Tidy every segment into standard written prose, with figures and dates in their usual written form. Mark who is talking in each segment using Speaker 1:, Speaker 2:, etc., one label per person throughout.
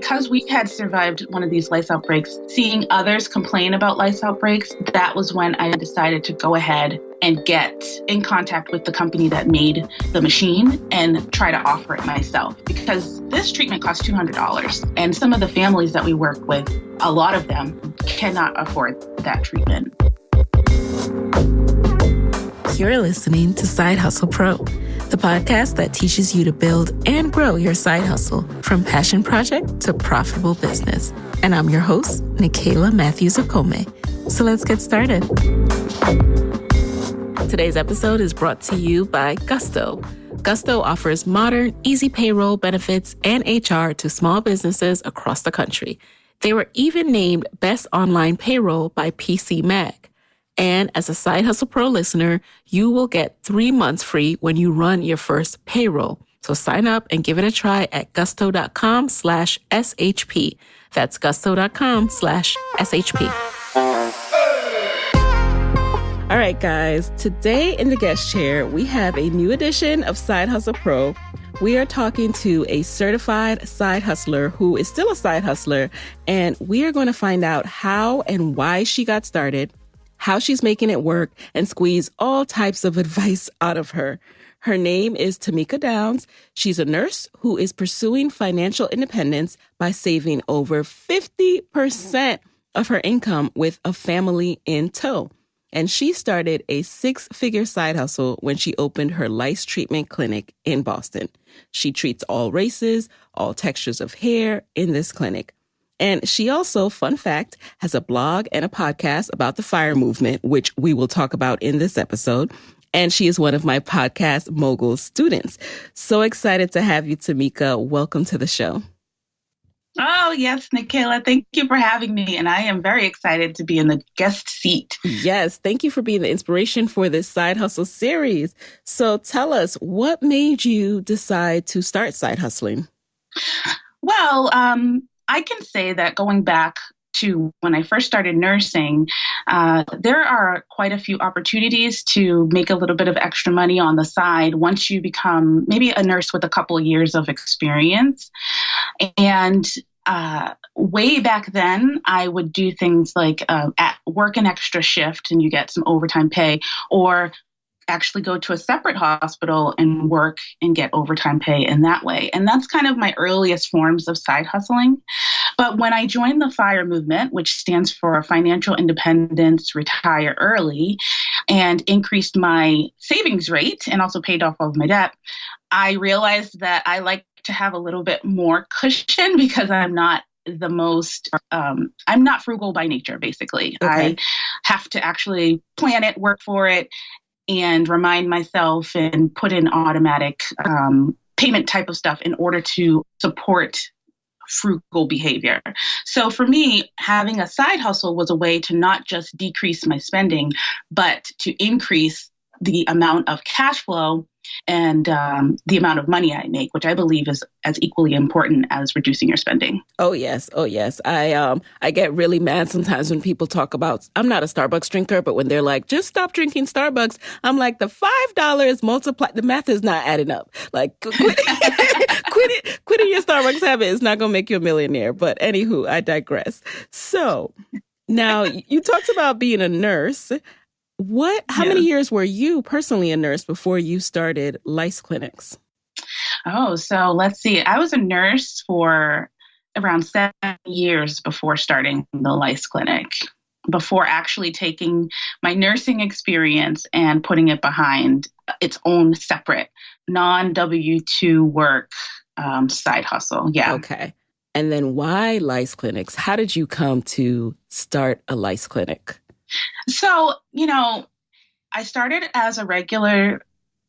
Speaker 1: because we had survived one of these lice outbreaks, seeing others complain about lice outbreaks, that was when I decided to go ahead and get in contact with the company that made the machine and try to offer it myself. Because this treatment costs $200. And some of the families that we work with, a lot of them cannot afford that treatment.
Speaker 2: You're listening to Side Hustle Pro, the podcast that teaches you to build and grow your side hustle from passion project to profitable business. And I'm your host, Nikayla Matthews-Okome. So let's get started. Today's episode is brought to you by Gusto. Gusto offers modern, easy payroll benefits and HR to small businesses across the country. They were even named Best Online Payroll by PC Mag. And as a Side Hustle Pro listener, you will get 3 months free when you run your first payroll. So sign up and give it a try at gusto.com/SHP. That's gusto.com/SHP. All right, guys, today in the guest chair, we have a new edition of Side Hustle Pro. We are talking to a certified side hustler who is still a side hustler, and we are going to find out how and why she got started, how she's making it work, and squeeze all types of advice out of her. Her name is Timika Downes. She's a nurse who is pursuing financial independence by saving over 50% of her income with a family in tow. And she started a 6-figure side hustle when she opened her Lice Treatment Clinic in Boston. She treats all races, all textures of hair in this clinic. And she also, fun fact, has a blog and a podcast about the FIRE movement, which we will talk about in this episode. And she is one of my Podcast Moguls students. So excited to have you, Timika. Welcome to the show.
Speaker 1: Oh, yes, Nikayla. Thank you for having me. And I am very excited to be in the guest seat.
Speaker 2: Yes. Thank you for being the inspiration for this side hustle series. So tell us, what made you decide to start side hustling?
Speaker 1: Well, I can say that going back to when I first started nursing, there are quite a few opportunities to make a little bit of extra money on the side once you become maybe a nurse with a couple of years of experience. And way back then, I would do things like work an extra shift and you get some overtime pay, or actually go to a separate hospital and work and get overtime pay in that way. And that's kind of my earliest forms of side hustling. But when I joined the FIRE movement, which stands for Financial Independence, Retire Early, and increased my savings rate and also paid off all of my debt, I realized that I like to have a little bit more cushion because I'm not I'm not frugal by nature, basically. Okay. I have to actually plan it, work for it, and remind myself and put in automatic payment type of stuff in order to support frugal behavior. So for me, having a side hustle was a way to not just decrease my spending, but to increase the amount of cash flow and the amount of money I make, which I believe is as equally important as reducing your spending.
Speaker 2: Oh, yes. Oh, yes. I get really mad sometimes when people talk about, I'm not a Starbucks drinker, but when they're like, just stop drinking Starbucks, I'm like, the $5 multiplied, the math is not adding up. Like, quitting your Starbucks habit is not going to make you a millionaire. But anywho, I digress. So now you talked about being a nurse. How many years were you personally a nurse before you started Lice Clinics?
Speaker 1: Oh, so let's see. I was a nurse for around 7 years before starting the Lice Clinic, before actually taking my nursing experience and putting it behind its own separate non-W-2 work side hustle. Yeah.
Speaker 2: Okay. And then why Lice Clinics? How did you come to start a Lice Clinic?
Speaker 1: So, I started as a regular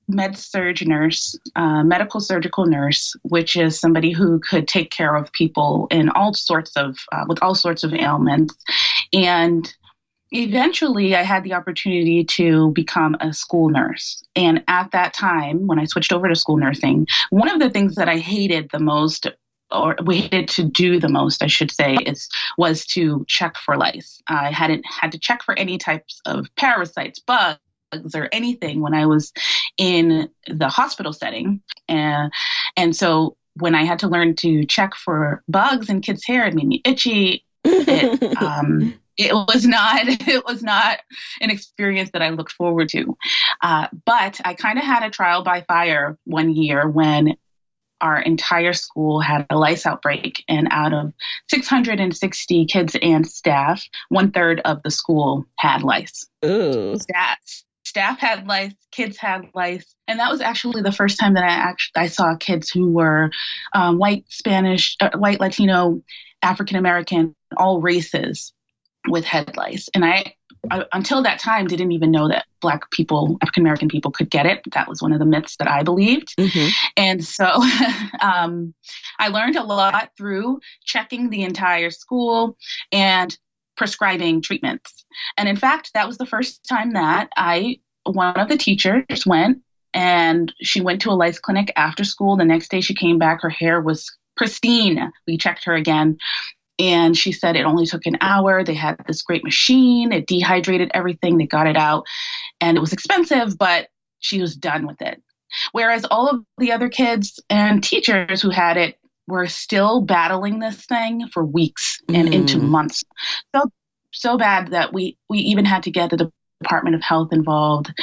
Speaker 1: med-surg nurse, medical surgical nurse, which is somebody who could take care of people in with all sorts of ailments. And eventually I had the opportunity to become a school nurse. And at that time, when I switched over to school nursing, one of the things that I hated the most, or waited to do the most, I should say, was to check for lice. I hadn't had to check for any types of parasites, bugs, or anything when I was in the hospital setting. And so when I had to learn to check for bugs in kids' hair, it made me itchy. It was not an experience that I looked forward to. But I kind of had a trial by fire one year when our entire school had a lice outbreak, and out of 660 kids and staff, 1/3 of the school had lice.
Speaker 2: Ooh.
Speaker 1: Staff had lice, kids had lice, and that was actually the first time that I saw kids who were white, Spanish, white, Latino, African American, all races with head lice. And I until that time, didn't even know that Black people, African American people could get it. That was one of the myths that I believed. Mm-hmm. And so I learned a lot through checking the entire school and prescribing treatments. And in fact, that was the first time that one of the teachers went, and she went to a lice clinic after school. The next day she came back, her hair was pristine. We checked her again. And she said it only took an hour. They had this great machine. It dehydrated everything. They got it out. And it was expensive, but she was done with it. Whereas all of the other kids and teachers who had it were still battling this thing for weeks and into months. So bad that we even had to get the Department of Health involved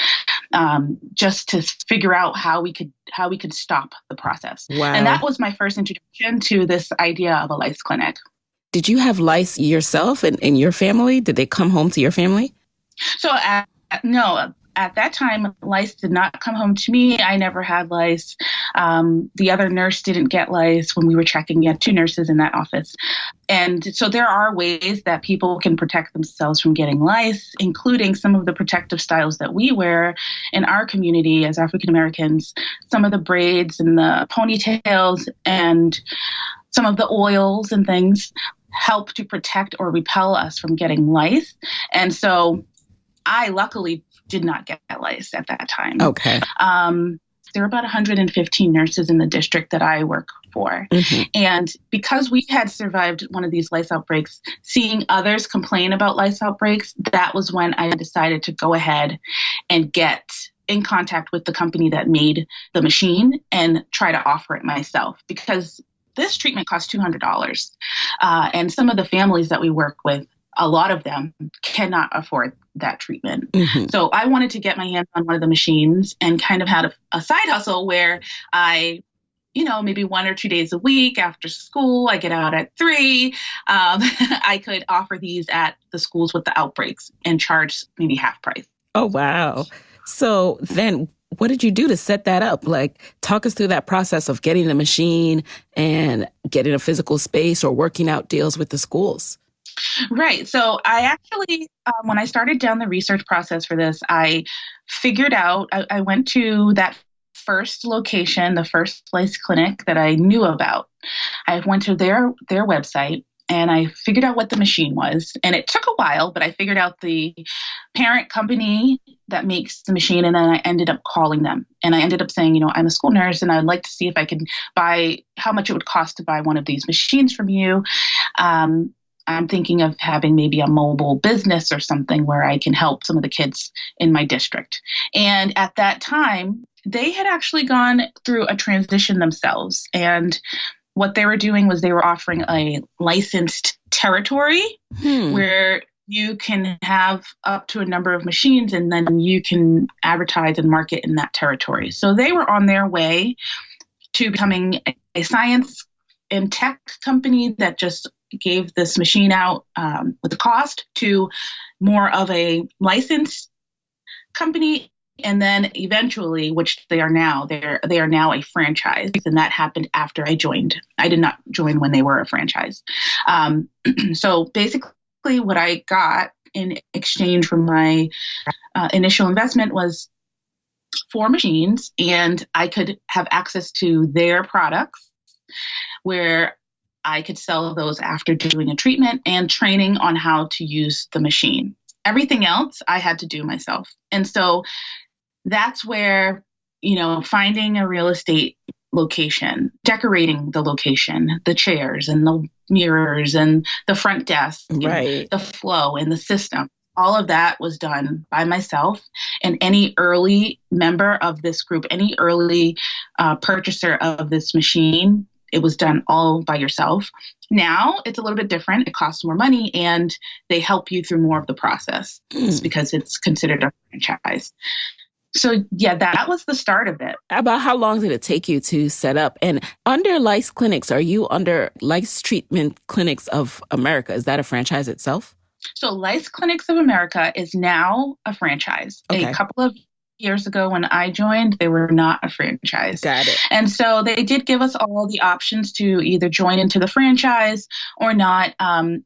Speaker 1: just to figure out how we could stop the process.
Speaker 2: Wow.
Speaker 1: And that was my first introduction to this idea of a lice clinic.
Speaker 2: Did you have lice yourself and in your family? Did they come home to your family?
Speaker 1: So no, at that time, lice did not come home to me. I never had lice. The other nurse didn't get lice when we were checking. We had 2 nurses in that office. And so there are ways that people can protect themselves from getting lice, including some of the protective styles that we wear in our community as African Americans, some of the braids and the ponytails and some of the oils and things help to protect or repel us from getting lice. And so I luckily did not get lice at that time.
Speaker 2: Okay.
Speaker 1: There were about 115 nurses in the district that I work for. Mm-hmm. And because we had survived one of these lice outbreaks, seeing others complain about lice outbreaks, that was when I decided to go ahead and get in contact with the company that made the machine and try to offer it myself, because this treatment costs $200. And some of the families that we work with, a lot of them cannot afford that treatment. Mm-hmm. So I wanted to get my hands on one of the machines and kind of had a side hustle where I, maybe 1 or 2 days a week after school, I get out at 3. I could offer these at the schools with the outbreaks and charge maybe half price.
Speaker 2: Oh, wow. So then what did you do to set that up? Like, talk us through that process of getting the machine and getting a physical space or working out deals with the schools.
Speaker 1: Right. So I actually, when I started down the research process for this, I figured out, I went to that first location, the first Lice Clinic that I knew about. I went to their website and I figured out what the machine was. And it took a while, but I figured out the parent company that makes the machine. And then I ended up calling them. And I ended up saying, I'm a school nurse and I'd like to see if I could buy, how much it would cost to buy one of these machines from you. I'm thinking of having maybe a mobile business or something where I can help some of the kids in my district. And at that time, they had actually gone through a transition themselves. And what they were doing was they were offering a licensed territory where you can have up to a number of machines and then you can advertise and market in that territory. So they were on their way to becoming a science and tech company that just gave this machine out with a cost to more of a licensed company. And then eventually, which they are now, they are now a franchise. And that happened after I joined. I did not join when they were a franchise. So basically what I got in exchange for my initial investment was 4 machines, and I could have access to their products where I could sell those after doing a treatment and training on how to use the machine. Everything else I had to do myself. And so that's where, finding a real estate location, decorating the location, the chairs and the mirrors and the front desk,
Speaker 2: right,
Speaker 1: the flow and the system, all of that was done by myself. And any early member of this group, any early purchaser of this machine, it was done all by yourself. Now it's a little bit different. It costs more money and they help you through more of the process because it's considered a franchise. So yeah, that was the start of it.
Speaker 2: About how long did it take you to set up? And under Lice Clinics, are you under Lice Treatment Clinics of America? Is that a franchise itself?
Speaker 1: So Lice Clinics of America is now a franchise. Okay. A couple of years ago when I joined, they were not a franchise.
Speaker 2: Got it.
Speaker 1: And so they did give us all the options to either join into the franchise or not,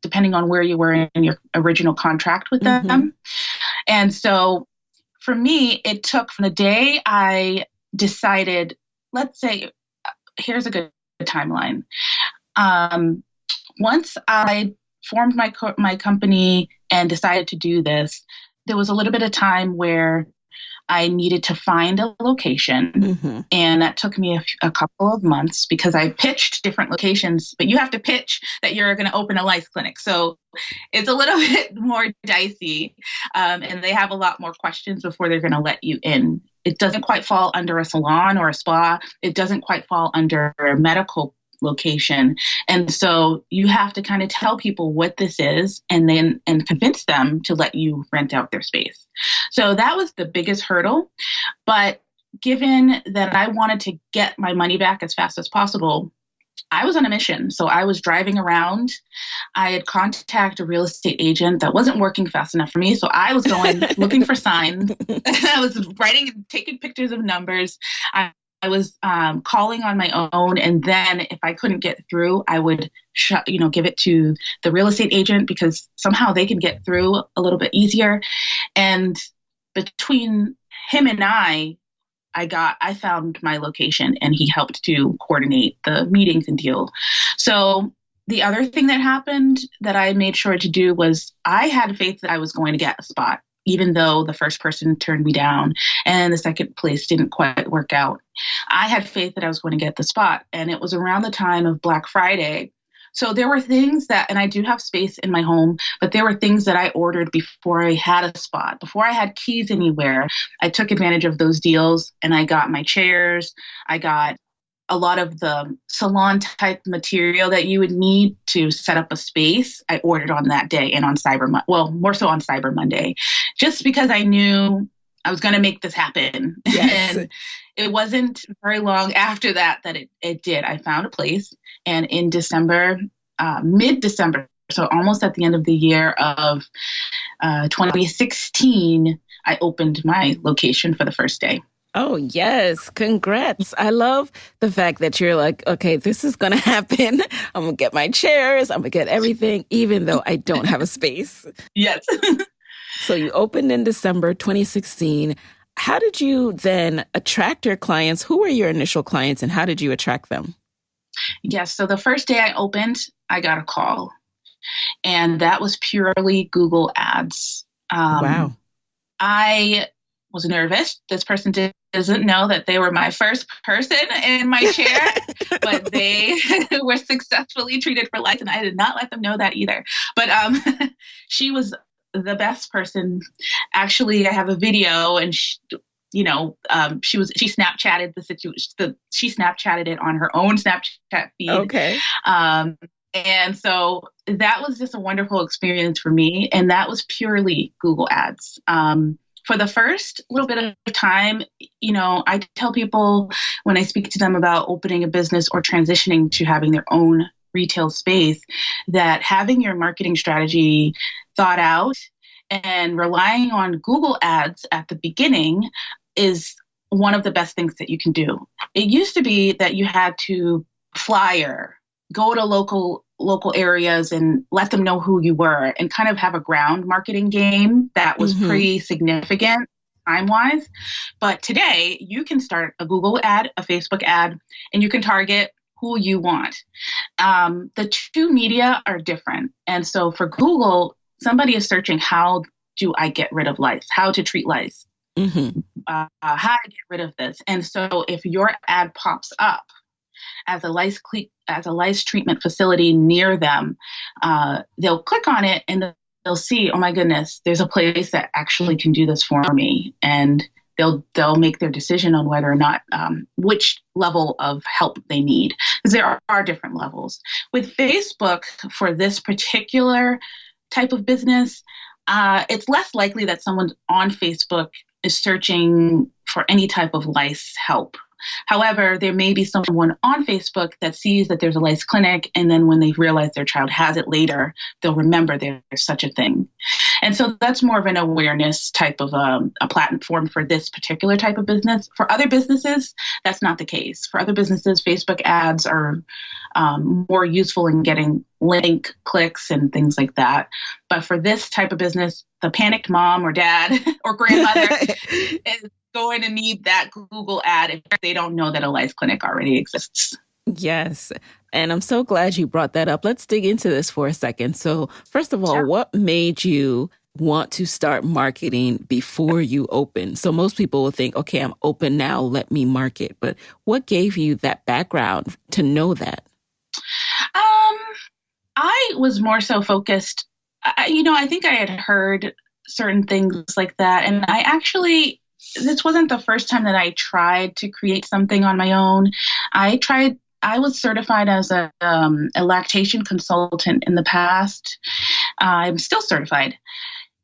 Speaker 1: depending on where you were in your original contract with them. And so for me, it took from the day I decided, let's say, here's a good timeline. Once I formed my company and decided to do this, there was a little bit of time where I needed to find a location, and that took me a couple of months because I pitched different locations, but you have to pitch that you're going to open a lice clinic. So it's a little bit more dicey, and they have a lot more questions before they're going to let you in. It doesn't quite fall under a salon or a spa. It doesn't quite fall under a medical location. And so you have to kind of tell people what this is and convince them to let you rent out their space. So that was the biggest hurdle. But given that I wanted to get my money back as fast as possible, I was on a mission. So I was driving around. I had contacted a real estate agent that wasn't working fast enough for me. So I was going looking for signs. I was taking pictures of numbers. I was calling on my own, and then if I couldn't get through, I would give it to the real estate agent because somehow they can get through a little bit easier. And between him and I found my location, and he helped to coordinate the meetings and deal. So the other thing that happened that I made sure to do was I had faith that I was going to get a spot, even though the first person turned me down and the second place didn't quite work out. I had faith that I was going to get the spot, and it was around the time of Black Friday. So there were things and I do have space in my home, but there were things that I ordered before I had a spot, before I had keys anywhere. I took advantage of those deals and I got my chairs. I got a lot of the salon type material that you would need to set up a space. I ordered on that day and on more so on Cyber Monday, just because I knew I was going to make this happen.
Speaker 2: Yes.
Speaker 1: And it wasn't very long after that it did. I found a place, and in December, mid-December, so almost at the end of the year of 2016, I opened my location for the first day.
Speaker 2: Oh, yes. Congrats. I love the fact that you're like, okay, this is going to happen. I'm going to get my chairs. I'm going to get everything, even though I don't have a space.
Speaker 1: Yes.
Speaker 2: So you opened in December 2016. How did you then attract your clients? Who were your initial clients and how did you attract them?
Speaker 1: Yes. So the first day I opened, I got a call, and that was purely Google ads.
Speaker 2: Wow.
Speaker 1: I was nervous. This person doesn't know that they were my first person in my chair, but they were successfully treated for lice, and I did not let them know that either. But she was the best person. Actually, I have a video, and she Snapchatted the situation. She Snapchatted it on her own Snapchat feed. Okay. And so that was just a wonderful experience for me, and that was purely Google ads. For the first little bit of time, I tell people when I speak to them about opening a business or transitioning to having their own retail space, that having your marketing strategy thought out and relying on Google ads at the beginning is one of the best things that you can do. It used to be that you had to flyer, go to local areas and let them know who you were and kind of have a ground marketing game that was pretty significant time-wise. But today you can start a Google ad, a Facebook ad, and you can target who you want. The two media are different. And so for Google, somebody is searching, how do I get rid of lice? How to treat lice? How to get rid of this? And so if your ad pops up as a lice treatment facility near them, they'll click on it and they'll see, oh my goodness, there's a place that actually can do this for me. And they'll make their decision on whether or not which level of help they need, because there are different levels. With Facebook, for this particular type of business, it's less likely that someone on Facebook is searching for any type of lice help. However, there may be someone on Facebook that sees that there's a lice clinic, and then when they realize their child has it later, they'll remember there's such a thing. And so that's more of an awareness type of a platform for this particular type of business. For other businesses, that's not the case. For other businesses, Facebook ads are more useful in getting link clicks and things like that. But for this type of business, the panicked mom or dad or grandmother is going to need that Google ad if they don't know that a lice clinic already exists.
Speaker 2: Yes. And I'm so glad you brought that up. Let's dig into this for a second. So first of all,
Speaker 1: Sure.
Speaker 2: What made you want to start marketing before you open? So most people will think, okay, I'm open now, let me market. But what gave you that background to know that?
Speaker 1: I was more so focused, I think I had heard certain things like that. And this wasn't the first time that I tried to create something on my own. I was certified as a lactation consultant in the past. I'm still certified.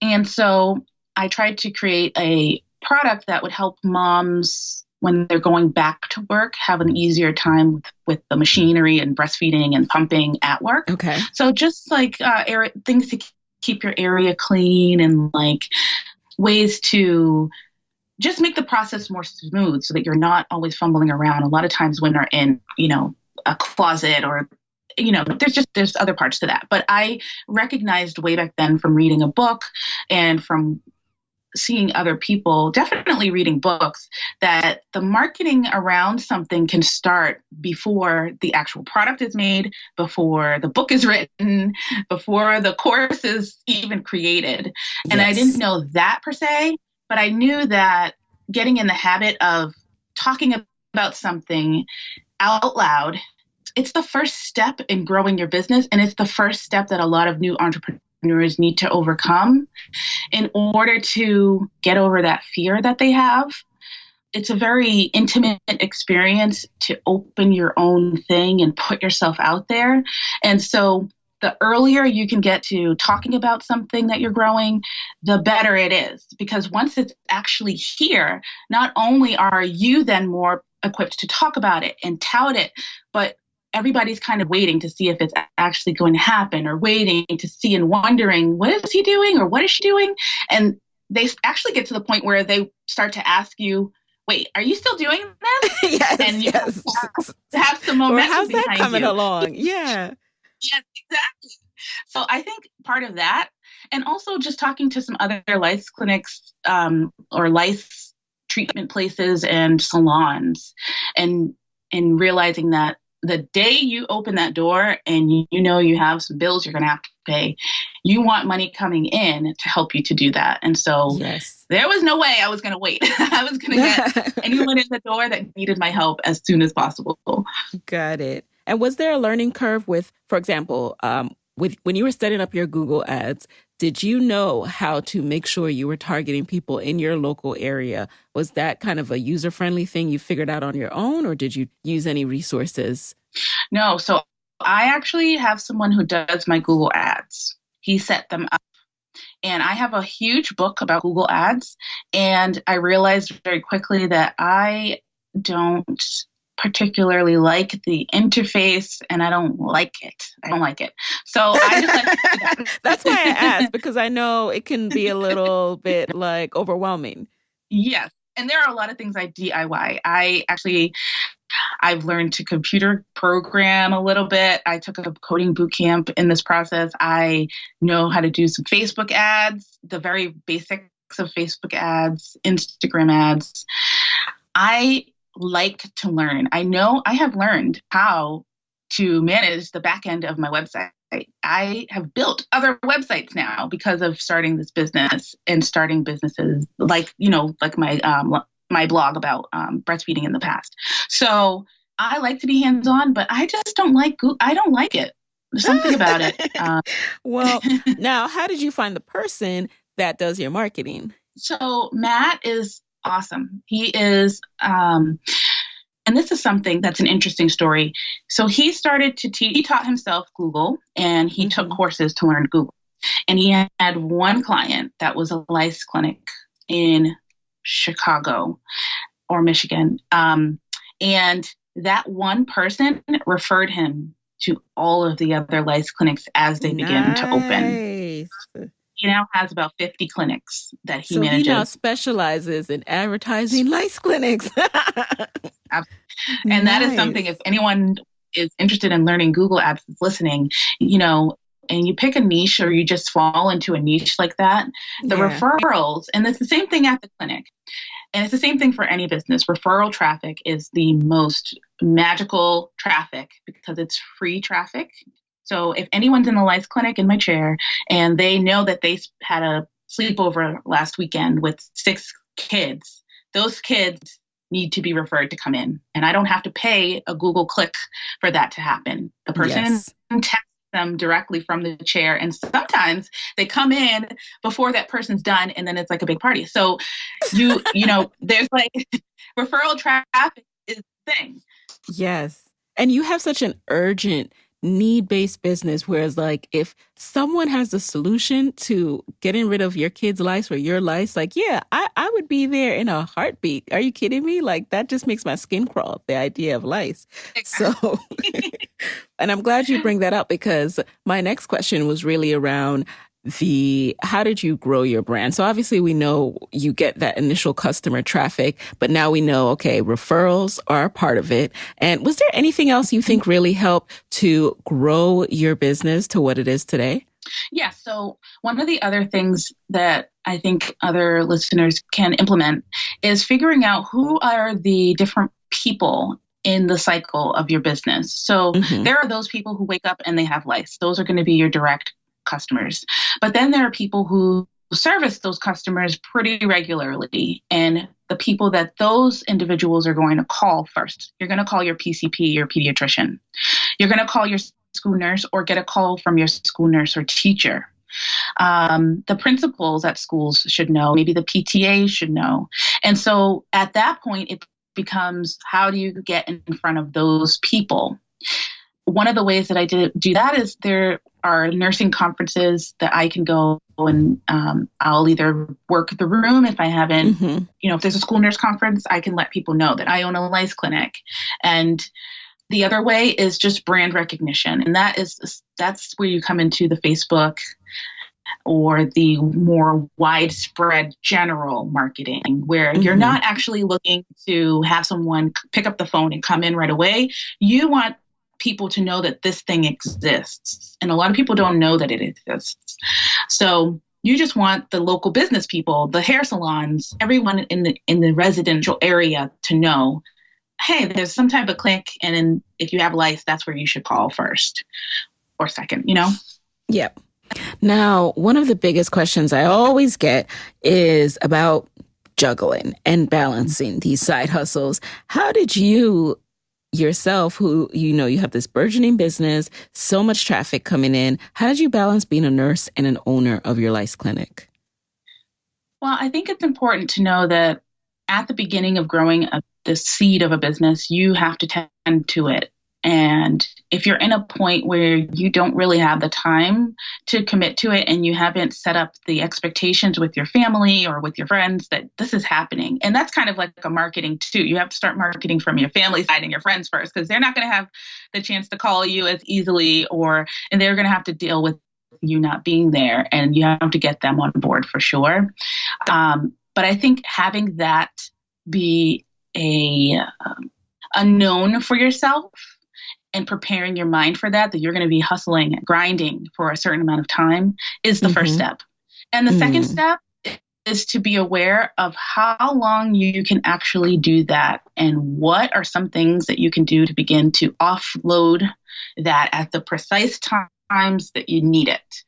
Speaker 1: And so I tried to create a product that would help moms when they're going back to work have an easier time with the machinery and breastfeeding and pumping at work.
Speaker 2: Okay.
Speaker 1: So just like things to keep your area clean and like ways to just make the process more smooth so that you're not always fumbling around. A lot of times when they're in, a closet or, there's other parts to that. But I recognized way back then from reading a book and from seeing other people, definitely reading books, that the marketing around something can start before the actual product is made, before the book is written, before the course is even created. And
Speaker 2: Yes.
Speaker 1: I didn't know that per se, but I knew that getting in the habit of talking about something out loud, it's the first step in growing your business. And it's the first step that a lot of new entrepreneurs need to overcome in order to get over that fear that they have. It's a very intimate experience to open your own thing and put yourself out there. And so the earlier you can get to talking about something that you're growing, the better it is. Because once it's actually here, not only are you then more equipped to talk about it and tout it, but everybody's kind of waiting to see if it's actually going to happen, or waiting to see and wondering, what is he doing or what is she doing? And they actually get to the point where they start to ask you, wait, are you still doing this?
Speaker 2: Yes,
Speaker 1: and you
Speaker 2: yes.
Speaker 1: have some momentum
Speaker 2: Or how's that
Speaker 1: behind
Speaker 2: coming
Speaker 1: you.
Speaker 2: along? Yeah.
Speaker 1: Yes, exactly. So I think part of that, and also just talking to some other lice clinics or lice treatment places and salons, and realizing that the day you open that door and you have some bills you're going to have to pay, you want money coming in to help you to do that. And so
Speaker 2: Yes.
Speaker 1: there was no way I was going to wait. I was going to get anyone in the door that needed my help as soon as possible.
Speaker 2: Got it. And was there a learning curve with, for example, when you were setting up your Google ads, did you know how to make sure you were targeting people in your local area? Was that kind of a user-friendly thing you figured out on your own, or did you use any resources?
Speaker 1: No. So I actually have someone who does my Google ads. He set them up. And I have a huge book about Google ads. And I realized very quickly that I don't particularly like the interface, and I don't like it. So I just like to do that.
Speaker 2: That's why I asked, because I know it can be a little bit like overwhelming.
Speaker 1: Yes. And there are a lot of things I DIY. I've learned to computer program a little bit. I took a coding boot camp in this process. I know how to do some Facebook ads, the very basics of Facebook ads, Instagram ads. I like to learn. I know I have learned how to manage the back end of my website. I have built other websites now because of starting this business and starting businesses like my blog about breastfeeding in the past. So I like to be hands-on, but I just don't like I don't like it. There's something about it.
Speaker 2: Well, now, how did you find the person that does your marketing?
Speaker 1: So Matt is Awesome. He is, and this is something that's an interesting story. So he started to teach, he taught himself Google, and he took courses to learn Google. And he had one client that was a lice clinic in Chicago or Michigan. And that one person referred him to all of the other lice clinics as they begin to open. He now has about 50 clinics that he manages.
Speaker 2: So he now specializes in advertising lice clinics.
Speaker 1: And that is something, if anyone is interested in learning Google Ads is listening, and you pick a niche or you just fall into a niche like that, the referrals, and it's the same thing at the clinic. And it's the same thing for any business. Referral traffic is the most magical traffic because it's free traffic. So if anyone's in the lice clinic in my chair and they know that they had a sleepover last weekend with 6 kids, those kids need to be referred to come in. And I don't have to pay a Google click for that to happen. The person texts them directly from the chair. And sometimes they come in before that person's done, and then it's like a big party. So there's like referral traffic is the thing.
Speaker 2: Yes. And you have such an urgent need-based business, whereas like if someone has the solution to getting rid of your kid's lice or your lice, like, I would be there in a heartbeat. Are you kidding me? Like, that just makes my skin crawl, the idea of lice. Exactly. So, and I'm glad you bring that up, because my next question was really around how did you grow your brand? So obviously we know you get that initial customer traffic, but now we know, okay, referrals are a part of it. And was there anything else you think really helped to grow your business to what it is today?
Speaker 1: Yeah. So one of the other things that I think other listeners can implement is figuring out who are the different people in the cycle of your business. So there are those people who wake up and they have lice. Those are going to be your direct customers. But then there are people who service those customers pretty regularly, and the people that those individuals are going to call first. You're going to call your PCP, your pediatrician. You're going to call your school nurse or get a call from your school nurse or teacher. The principals at schools should know, maybe the PTA should know. And so at that point, it becomes, how do you get in front of those people? One of the ways that I do that is there are nursing conferences that I can go, and I'll either work the room if I haven't, if there's a school nurse conference, I can let people know that I own a lice clinic. And the other way is just brand recognition. And that's where you come into the Facebook or the more widespread general marketing, where you're not actually looking to have someone pick up the phone and come in right away. You want people to know that this thing exists. And a lot of people don't know that it exists. So you just want the local business people, the hair salons, everyone in the residential area to know, hey, there's some type of clinic, and then if you have lice, that's where you should call first or second,
Speaker 2: Yep. Now, one of the biggest questions I always get is about juggling and balancing these side hustles. How did you yourself, who, you have this burgeoning business, so much traffic coming in, how did you balance being a nurse and an owner of your lice clinic?
Speaker 1: Well, I think it's important to know that at the beginning of growing the seed of a business, you have to tend to it. And if you're in a point where you don't really have the time to commit to it, and you haven't set up the expectations with your family or with your friends that this is happening, and that's kind of like a marketing too. You have to start marketing from your family side and your friends first, because they're not going to have the chance to call you as easily, and they're going to have to deal with you not being there, and you have to get them on board for sure. But I think having that be a known for yourself, and preparing your mind for that you're going to be hustling, grinding for a certain amount of time is the first step. And the second step is to be aware of how long you can actually do that, and what are some things that you can do to begin to offload that at the precise times that you need it.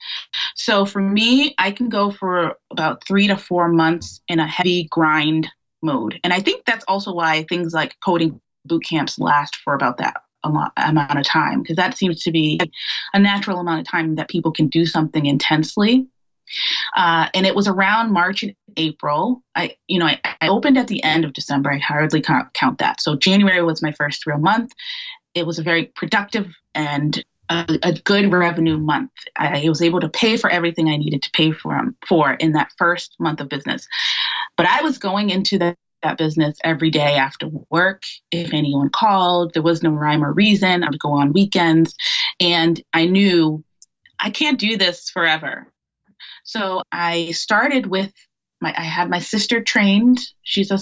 Speaker 1: So for me, I can go for about 3 to 4 months in a heavy grind mode. And I think that's also why things like coding boot camps last for about that amount of time, because that seems to be a natural amount of time that people can do something intensely. And it was around March and April. I opened at the end of December. I hardly count that. So January was my first real month. It was a very productive and a good revenue month. I was able to pay for everything I needed to pay for in that first month of business. But I was going into that business every day after work. If anyone called, there was no rhyme or reason. I would go on weekends, and I knew I can't do this forever. So I started with I had my sister trained. She's a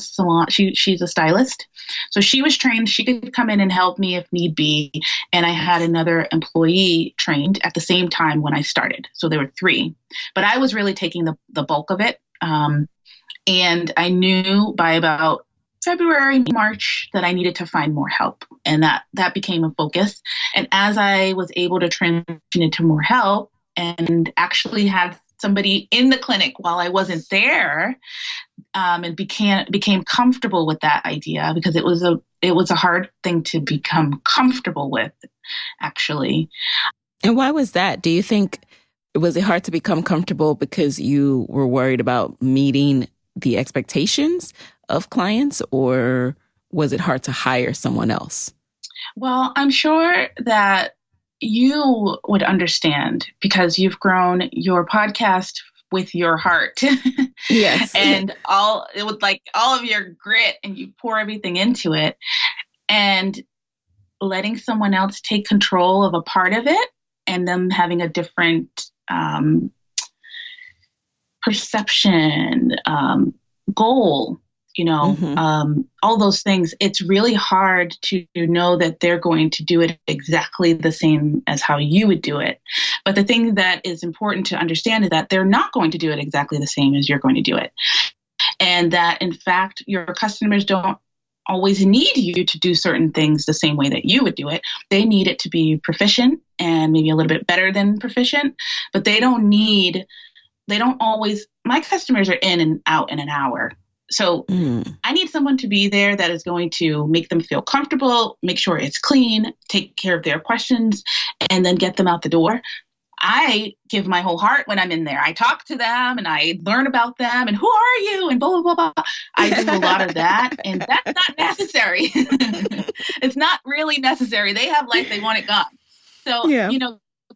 Speaker 1: she's a stylist. So she was trained. She could come in and help me if need be. And I had another employee trained at the same time when I started. So there were 3, but I was really taking the bulk of it. And I knew by about February, March that I needed to find more help. And that became a focus. And as I was able to transition into more help and actually had somebody in the clinic while I wasn't there, and became comfortable with that idea, because it was a hard thing to become comfortable with, actually.
Speaker 2: And why was that? Do you think, was it hard to become comfortable because you were worried about meeting the expectations of clients, or was it hard to hire someone else?
Speaker 1: Well, I'm sure that you would understand, because you've grown your podcast with your heart.
Speaker 2: Yes.
Speaker 1: And it was like all of your grit, and you pour everything into it, and letting someone else take control of a part of it, and them having a different perception, goal, all those things. It's really hard to know that they're going to do it exactly the same as how you would do it. But the thing that is important to understand is that they're not going to do it exactly the same as you're going to do it. And that, in fact, your customers don't always need you to do certain things the same way that you would do it. They need it to be proficient and maybe a little bit better than proficient, but my customers are in and out in an hour. So I need someone to be there that is going to make them feel comfortable, make sure it's clean, take care of their questions, and then get them out the door. I give my whole heart when I'm in there. I talk to them and I learn about them and who are you and blah, blah, blah, blah. I do a lot of that, and that's not necessary. It's not really necessary. They have life. They want it gone. So,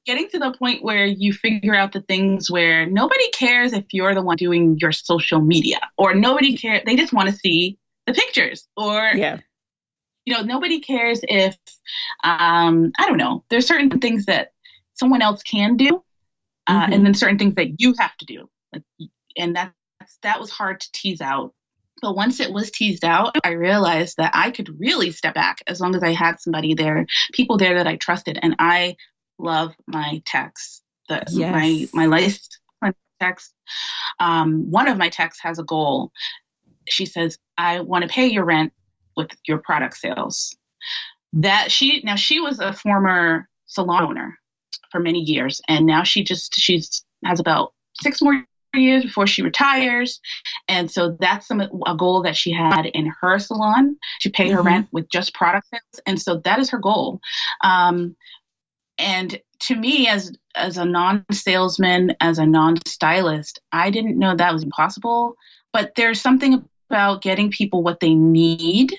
Speaker 1: getting to the point where you figure out the things where nobody cares if you're the one doing your social media, or nobody cares. They just want to see the pictures, or, nobody cares if, I don't know, there's certain things that someone else can do, and then certain things that you have to do. And that was hard to tease out. But once it was teased out, I realized that I could really step back as long as I had somebody there, people there that I trusted. And I love my techs. My Lice techs. One of my techs has a goal. She says, I want to pay your rent with your product sales. She was a former salon owner for many years, and now she has about 6 more years before she retires. And so that's a goal that she had in her salon, to pay her rent with just product sales. And so that is her goal. And to me, as a non-salesman, as a non-stylist, I didn't know that was impossible. But there's something about getting people what they need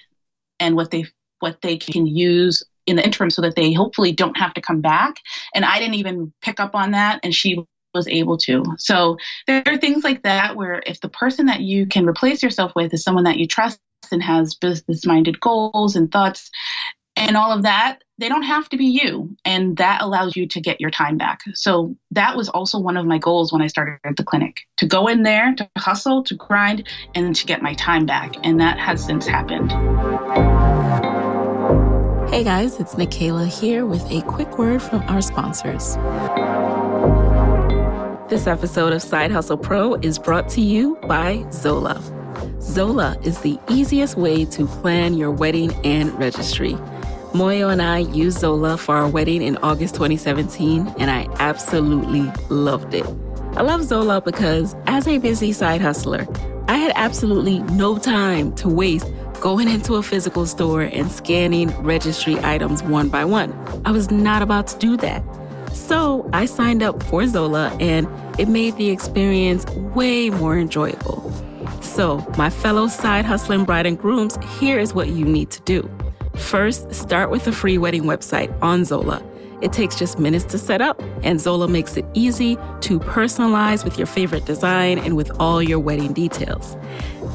Speaker 1: and what they can use in the interim, so that they hopefully don't have to come back. And I didn't even pick up on that, and she was able to. So there are things like that where if the person that you can replace yourself with is someone that you trust and has business-minded goals and thoughts and all of that, they don't have to be you. And that allows you to get your time back. So that was also one of my goals when I started at the clinic, to go in there, to hustle, to grind, and to get my time back. And that has since happened.
Speaker 2: Hey guys, it's Michaela here with a quick word from our sponsors. This episode of Side Hustle Pro is brought to you by Zola. Zola is the easiest way to plan your wedding and registry. Moyo and I used Zola for our wedding in August 2017, and I absolutely loved it. I love Zola because as a busy side hustler, I had absolutely no time to waste going into a physical store and scanning registry items one by one. I was not about to do that. So I signed up for Zola, and it made the experience way more enjoyable. So my fellow side hustling bride and grooms, here is what you need to do. First, start with a free wedding website on Zola. It takes just minutes to set up, and Zola makes it easy to personalize with your favorite design and with all your wedding details.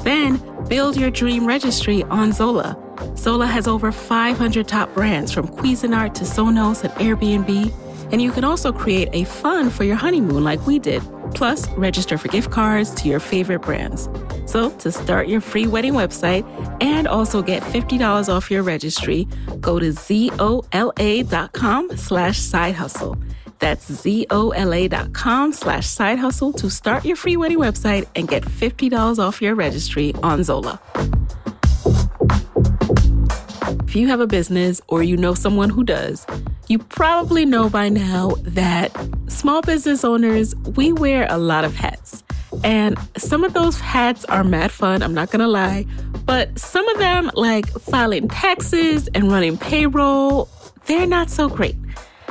Speaker 2: Then, build your dream registry on Zola. Zola has over 500 top brands from Cuisinart to Sonos and Airbnb, and you can also create a fund for your honeymoon like we did. Plus, register for gift cards to your favorite brands. So to start your free wedding website and also get $50 off your registry, go to zola.com/side hustle. That's zola.com/side hustle to start your free wedding website and get $50 off your registry on Zola. If you have a business or you know someone who does, you probably know by now that small business owners, we wear a lot of hats. And some of those hats are mad fun, I'm not gonna lie. But some of them, like filing taxes and running payroll, they're not so great.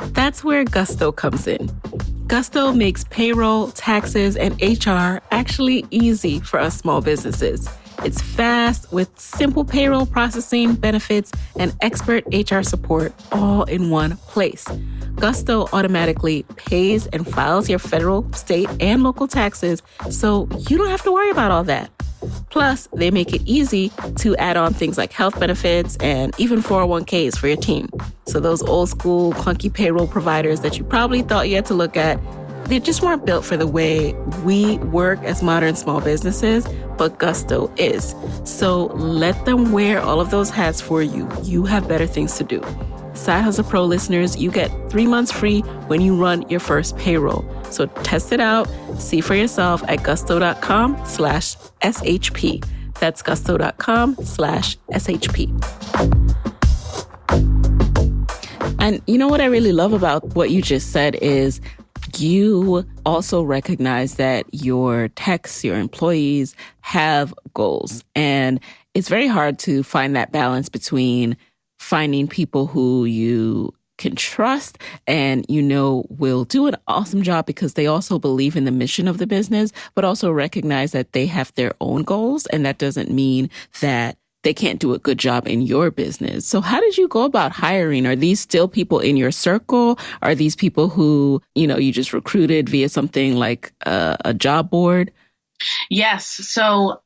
Speaker 2: That's where Gusto comes in. Gusto makes payroll, taxes, and HR actually easy for us small businesses. It's fast with simple payroll processing, benefits, and expert HR support all in one place. Gusto automatically pays and files your federal, state, and local taxes, so you don't have to worry about all that. Plus, they make it easy to add on things like health benefits and even 401ks for your team. So those old school clunky payroll providers that you probably thought you had to look at, they just weren't built for the way we work as modern small businesses, but Gusto is. So let them wear all of those hats for you. You have better things to do. Side Hustle Pro listeners, you get 3 months free when you run your first payroll. So test it out, see for yourself at gusto.com/SHP. That's gusto.com/SHP. And you know what I really love about what you just said is you also recognize that your techs, your employees have goals. And it's very hard to find that balance between finding people who you can trust and will do an awesome job because they also believe in the mission of the business, but also recognize that they have their own goals. And that doesn't mean that they can't do a good job in your business. So how did you go about hiring? Are these still people in your circle? Are these people who, you just recruited via something like a job board?
Speaker 1: Yes. So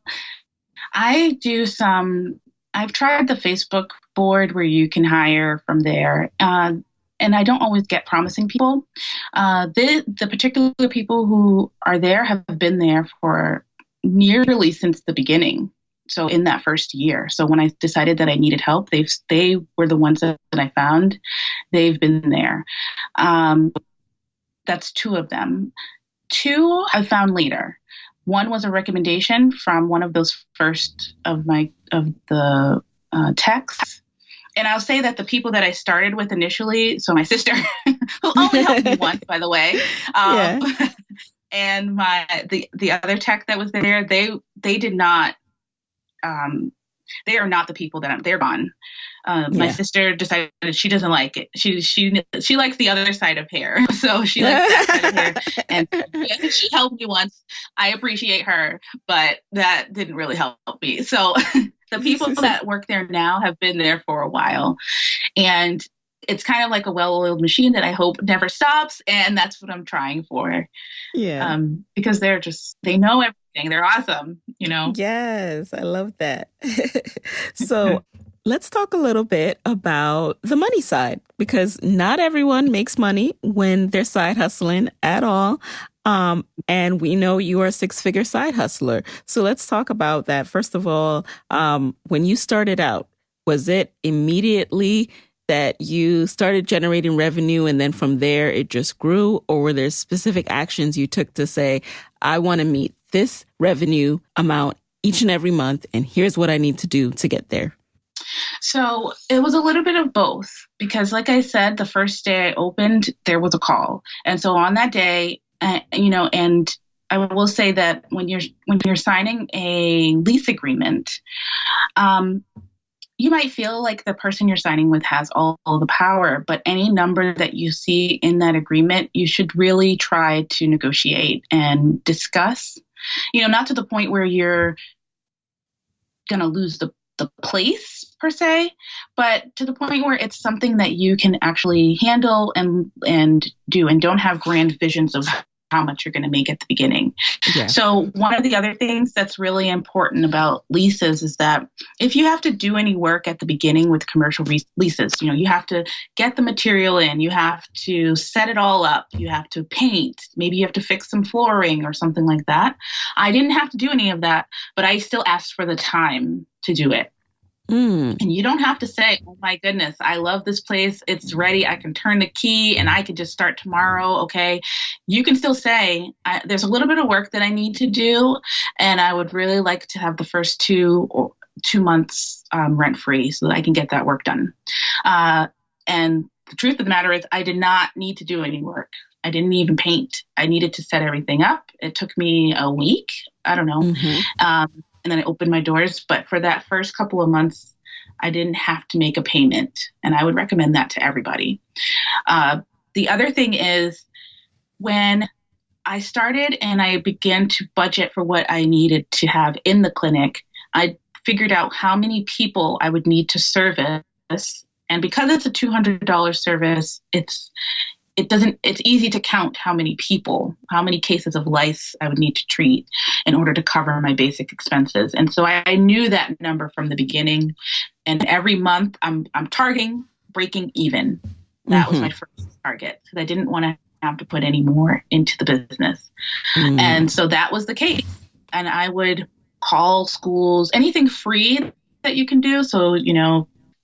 Speaker 1: I've tried the Facebook board where you can hire from there. And I don't always get promising people. The particular people who are there have been there for nearly since the beginning. So in that first year. So when I decided that I needed help, they were the ones that I found. They've been there. That's 2 of them. 2 I found later. One was a recommendation from one of those first of the techs. And I'll say that the people that I started with initially, so my sister, who only helped me once, by the way, and the other tech that was there, they did not. They are not the people that they're gone. My sister decided she doesn't like it. She likes the other side of hair. So she likes that side of hair. And she helped me once. I appreciate her, but that didn't really help me. So the people that work there now have been there for a while. And it's kind of like a well-oiled machine that I hope never stops. And that's what I'm trying for. Yeah. Because they know everything. They're awesome,
Speaker 2: Yes, I love that. So let's talk a little bit about the money side, because not everyone makes money when they're side hustling at all. And we know you are a 6-figure side hustler. So let's talk about that. First of all, when you started out, was it immediately that you started generating revenue and then from there it just grew? Or were there specific actions you took to say, I want to meet this revenue amount each and every month, and here's what I need to do to get there?
Speaker 1: So it was a little bit of both, because like I said, the first day I opened, there was a call. And so on that day, and I will say that when you're signing a lease agreement, you might feel like the person you're signing with has all the power, but any number that you see in that agreement, you should really try to negotiate and discuss, not to the point where you're going to lose the place per se, but to the point where it's something that you can actually handle and do, and don't have grand visions of how much you're going to make at the beginning. Yeah. So one of the other things that's really important about leases is that if you have to do any work at the beginning with commercial leases, you have to get the material in, you have to set it all up, you have to paint, maybe you have to fix some flooring or something like that. I didn't have to do any of that, but I still asked for the time to do it. And you don't have to say, oh my goodness, I love this place. It's ready. I can turn the key and I can just start tomorrow. Okay. You can still say, there's a little bit of work that I need to do. And I would really like to have the first 2 months rent free so that I can get that work done. And the truth of the matter is I did not need to do any work. I didn't even paint. I needed to set everything up. It took me a week. I don't know. And then I opened my doors. But for that first couple of months, I didn't have to make a payment. And I would recommend that to everybody. The other thing is when I started and I began to budget for what I needed to have in the clinic, I figured out how many people I would need to service. And because it's a $200 service, it's easy to count how many cases of lice I would need to treat in order to cover my basic expenses. And so I knew that number from the beginning. And every month I'm targeting breaking even. That was my first target because I didn't want to have to put any more into the business. And so that was the case. And I would call schools, anything free that you can do. So,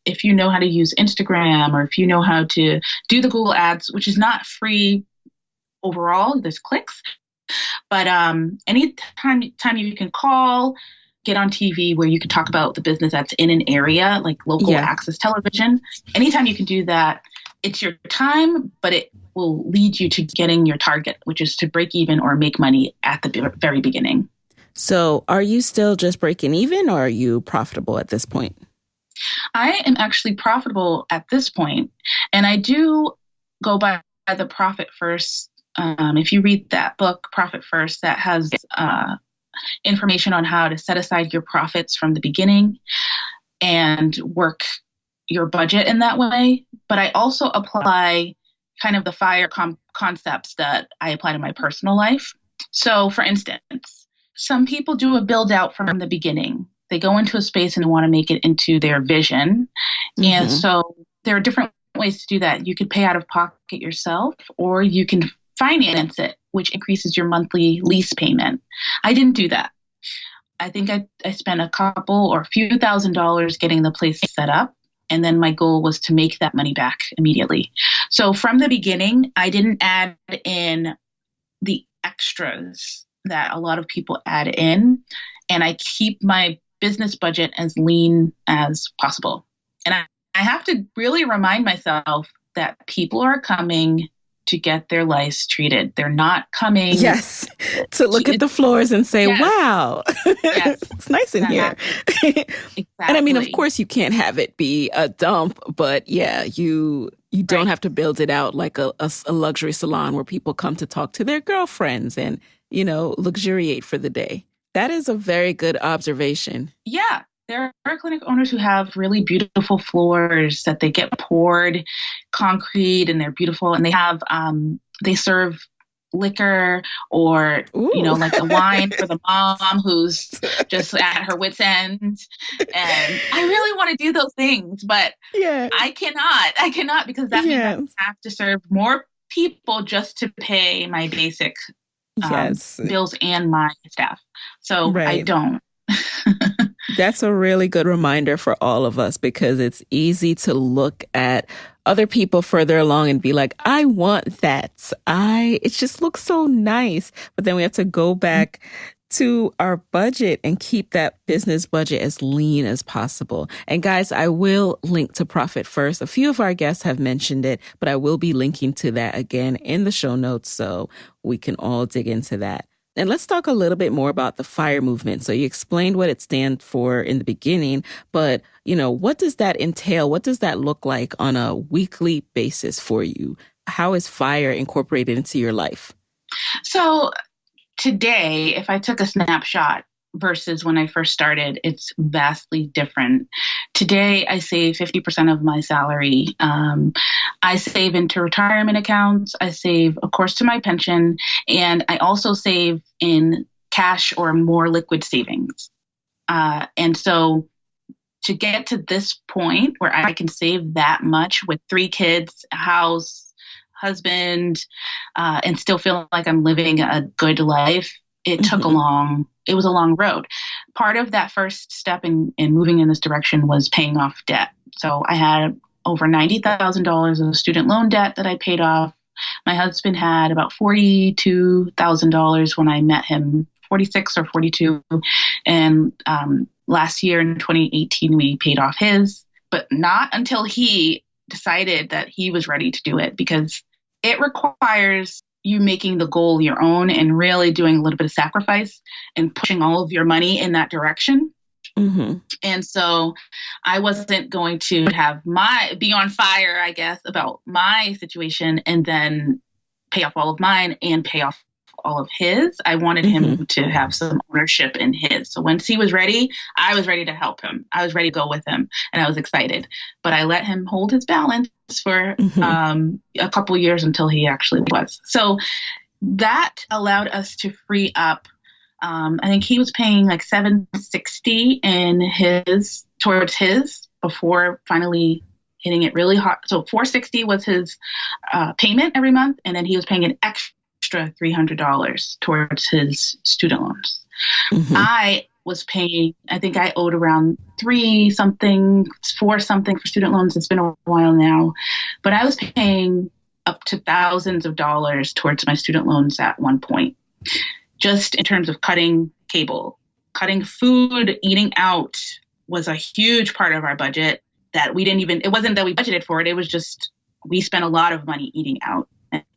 Speaker 1: if you know how to use Instagram or if you know how to do the Google ads, which is not free overall, there's clicks. But any time you can call, get on TV where you can talk about the business that's in an area, like local access television. Anytime you can do that, it's your time, but it will lead you to getting your target, which is to break even or make money at the very beginning.
Speaker 2: So are you still just breaking even or are you profitable at this point?
Speaker 1: I am actually profitable at this point, and I do go by the Profit First. If you read that book, Profit First, that has information on how to set aside your profits from the beginning and work your budget in that way. But I also apply kind of the FIRE concepts that I apply to my personal life. So, for instance, some people do a build out from the beginning. They go into a space and they want to make it into their vision. And so there are different ways to do that. You could pay out of pocket yourself, or you can finance it, which increases your monthly lease payment. I didn't do that. I think I spent a couple or a few $1,000s getting the place set up. And then my goal was to make that money back immediately. So from the beginning, I didn't add in the extras that a lot of people add in. And I keep my business budget as lean as possible. And I have to really remind myself that people are coming to get their lice treated. They're not coming.
Speaker 2: Yes. To look at the floors and say, wow, it's nice in here.
Speaker 1: Exactly.
Speaker 2: And I mean, of course, you can't have it be a dump, but you don't have to build it out like a luxury salon where people come to talk to their girlfriends and, luxuriate for the day. That is a very good observation.
Speaker 1: Yeah. There are clinic owners who have really beautiful floors that they get poured concrete and they're beautiful, and they have they serve liquor or like a wine for the mom who's just at her wit's end. And I really want to do those things, but I cannot because that means I have to serve more people just to pay my basic bills and my staff. So I don't.
Speaker 2: That's a really good reminder for all of us, because it's easy to look at other people further along and be like, I want that. It just looks so nice. But then we have to go back to our budget and keep that business budget as lean as possible. And guys, I will link to Profit First. A few of our guests have mentioned it, but I will be linking to that again in the show notes so we can all dig into that. And let's talk a little bit more about the FIRE movement. So you explained what it stands for in the beginning, but what does that entail? What does that look like on a weekly basis for you? How is FIRE incorporated into your life?
Speaker 1: So today, if I took a snapshot versus when I first started, it's vastly different. Today, I save 50% of my salary. I save into retirement accounts. I save, of course, to my pension. And I also save in cash or more liquid savings. And so to get to this point where I can save that much with 3 kids, a house, husband, and still feel like I'm living a good life, it took it was a long road. Part of that first step in moving in this direction was paying off debt. So I had over $90,000 of student loan debt that I paid off. My husband had about $42,000 when I met him, 46 or 42. And last year in 2018, we paid off his, but not until he decided that he was ready to do it, because it requires you making the goal your own and really doing a little bit of sacrifice and pushing all of your money in that direction. And so I wasn't going to be on fire, I guess, about my situation and then pay off all of mine and pay off all of his. I wanted him to have some ownership in his. So once he was ready, I was ready to help him. I was ready to go with him, and I was excited. But I let him hold his balance for a couple of years until he actually was. So that allowed us to free up. I think he was paying like $760 towards his before finally hitting it really hard. So $460 was his payment every month, and then he was paying an extra $300 towards his student loans. I was paying, I think I owed around $4 something for student loans. It's been a while now, but I was paying up to thousands of dollars towards my student loans at one point, just in terms of cutting cable, cutting food, eating out was a huge part of our budget that it wasn't that we budgeted for it. It was just, we spent a lot of money eating out.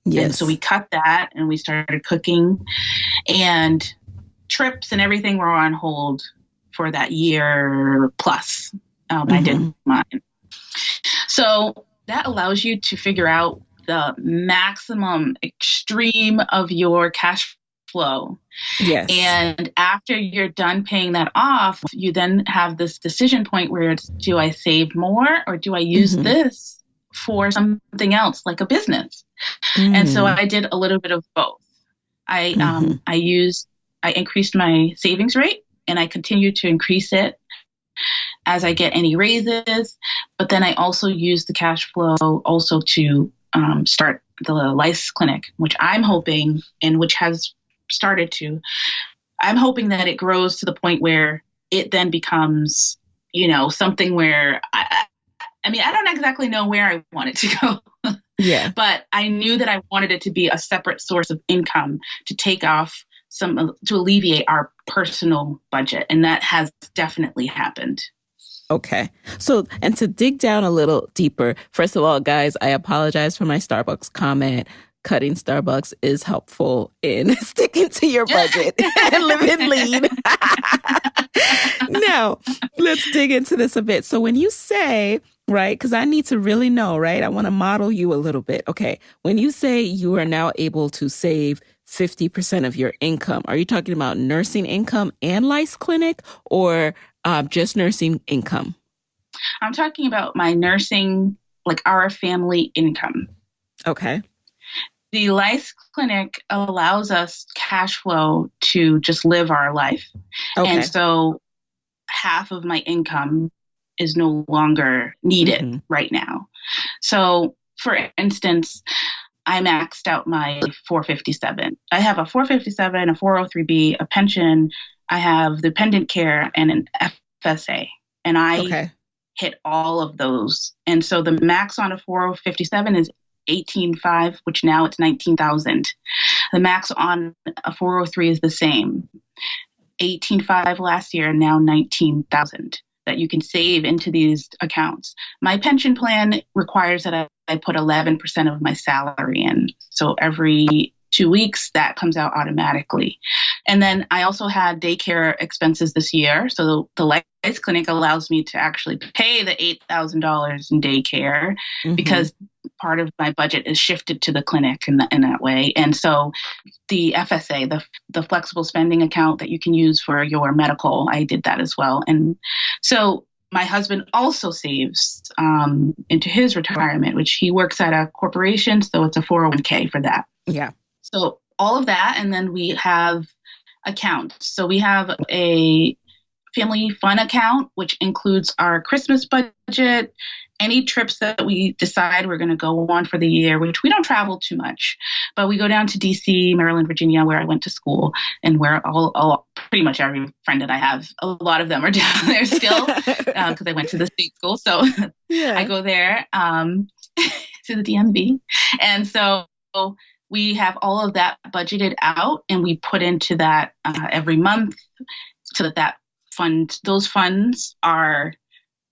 Speaker 2: Yes.
Speaker 1: And so we cut that and we started cooking, and trips and everything were on hold for that year plus. I did mine. So that allows you to figure out the maximum extreme of your cash flow.
Speaker 2: Yes.
Speaker 1: And after you're done paying that off, you then have this decision point where it's, do I save more or do I use this for something else like a business? And so I did a little bit of both. I increased my savings rate, and I continue to increase it as I get any raises. But then I also use the cash flow also to start the Lice Clinic, which I'm hoping, and which has started to, I'm hoping that it grows to the point where it then becomes, something where I don't exactly know where I want it to go.
Speaker 2: Yeah.
Speaker 1: But I knew that I wanted it to be a separate source of income to take off to alleviate our personal budget. And that has definitely happened.
Speaker 2: Okay. So, and to dig down a little deeper, first of all, guys, I apologize for my Starbucks comment. Cutting Starbucks is helpful in sticking to your budget and living lean. Now, let's dig into this a bit. So when you say, right, because I need to really know, right, I want to model you a little bit. Okay. When you say you are now able to save 50% of your income, are you talking about nursing income and Lice Clinic, or just nursing income?
Speaker 1: I'm talking about my nursing, like our family income.
Speaker 2: Okay.
Speaker 1: The Lice Clinic allows us cash flow to just live our life. Okay. And so half of my income is no longer needed right now. So for instance, I maxed out my 457. I have a 457, a 403B, a pension. I have dependent care and an FSA. And I hit all of those. And so the max on a 457 is 18.5, which now it's 19,000. The max on a 403 is the same. 18.5 last year, now 19,000 that you can save into these accounts. My pension plan requires that I put 11% of my salary in. So every 2 weeks, that comes out automatically. And then I also had daycare expenses this year. So the Lice Clinic allows me to actually pay the $8,000 in daycare because part of my budget is shifted to the clinic in that way. And so the FSA, the flexible spending account that you can use for your medical, I did that as well. And so my husband also saves into his retirement, which he works at a corporation. So it's a 401k for that.
Speaker 2: Yeah.
Speaker 1: So all of that. And then we have accounts. So we have a family fun account, which includes our Christmas budget, any trips that we decide we're going to go on for the year, which we don't travel too much, but we go down to DC, Maryland, Virginia, where I went to school, and where all pretty much every friend that I have, a lot of them are down there still because I went to the state school. So I go there to the DMV. And so we have all of that budgeted out, and we put into that every month so that those funds are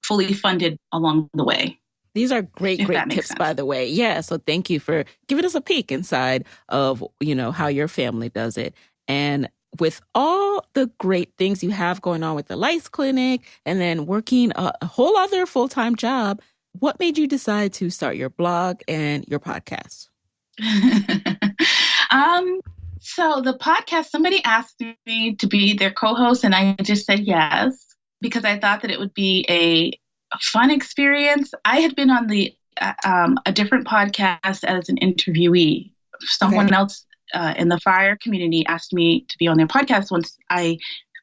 Speaker 1: fully funded along the way.
Speaker 2: These are great tips, sense. By the way. Yeah. So thank you for giving us a peek inside of, how your family does it. And with all the great things you have going on with the Lice Clinic and then working a whole other full-time job, what made you decide to start your blog and your podcast?
Speaker 1: So the podcast, somebody asked me to be their co-host, and I just said yes, because I thought that it would be a fun experience. I had been on a different podcast as an interviewee. Someone else in the fire community asked me to be on their podcast once I